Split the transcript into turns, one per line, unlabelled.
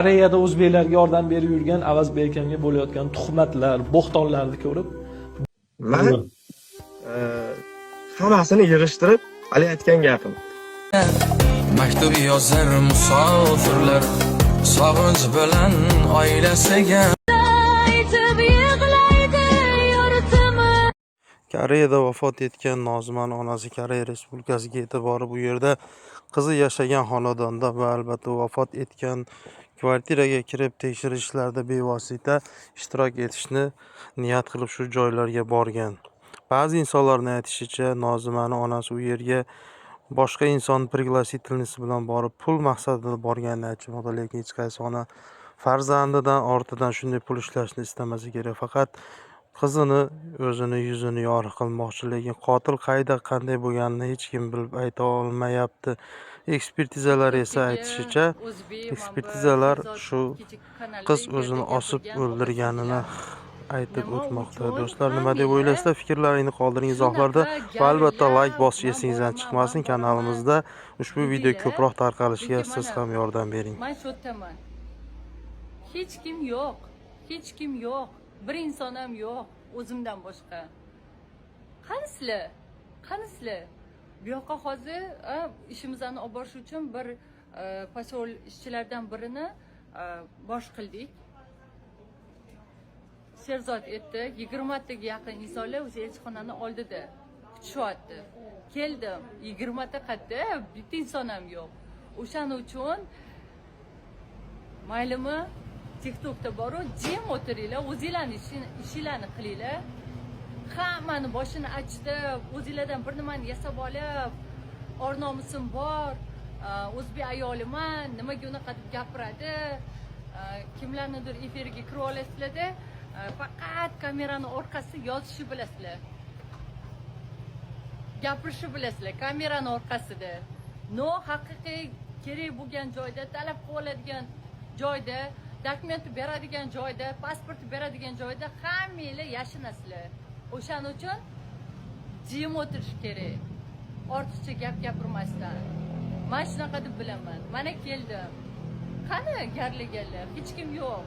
Koreyada o'zbeklarga yordam berib yurgan Avazbek akamga bo'layotgan tuhmatlar, bo'xtonlarni ko'rib,
man hammasini yig'ishtirib hali aytgan gapim.
Maktub yozar musofirlar sog'inch bilan oilasiga.
Koreyada vafot etgan Nozimaning onasi Koreya Respublikasiga yetib borib, bu yerda qizi yashagan xonadonda va albatta vafot etgan kvartiraga kirib tekshirishlarda bevosita ishtirok etishni niyat qilib shu joylarga borgan. Ba'zi insonlarning aytishicha, Nozimaning onasi u yerga boshqa inson пригласительниси bilan borib pul maqsadida borganini aytmoqda, lekin hech qaysi ona farzandidan ortidan shunday pul ishlashni istamasa kerak. Faqat qizini o'zini yuzini yorug' qilmoqchi, lekin qotil qayda qanday bo'lganini hech kim bilib ayta olmayapti. Ekspertizalar esa aytishicha, ekspertizalar shu qiz o'zini osib o'ldirganini aytib o'tmoqda. Do'stlar, nima deb o'ylaysizlar? Fikrlaringizni qoldiring izohlarda va albatta like bosish esingizdan chiqmasin. Kanalimizda ushbu video ko'proq tarqalishiga siz ham yordam bering.
Men shu yerdaman. Hech kim yo'q. Hech kim yo'q. Bir inson ham yo'q o'zimdan boshqa. Qanisizlar? Qanisizlar? Bu yoqqa hozir ishimizni olib borish uchun bir posol ishchilardan birini bosh qildik. Sherzod etdi. 20 taga yaqin insonlar o'sha elchixonani oldida kutishyapti. Keldim. 20 ta qayerda? Bitta inson ham yo'q. O'shaning uchun maylimi TikTokda boru jim o'tiringlar, o'zinglarning ishinglarni qilinglar. Hammani boshini ochdi, o'zinglardan bir nimani yasab olib, or-nomusim bor, o'zbek ayoliman, nimaga unaqa deb gapiradi, kimlarnidir efiriga kirib olasizlar-da, faqat kamerani orqasida yozishni bilasizlar. Gapirishni bilasizlar kamerani orqasida. No, haqiqiy kerak bo'lgan joyda, talab qilib oladigan joyda, dokument beradigan joyda, pasport beradigan joyda hammanglar yashinasizlar. O'shaning uchun jim o'tirish kerak. Ortiqcha gap gapirmasdan. Men shunaqa deb bilaman. Mana keldim. Qani garlaganlar? Hech kim yo'q.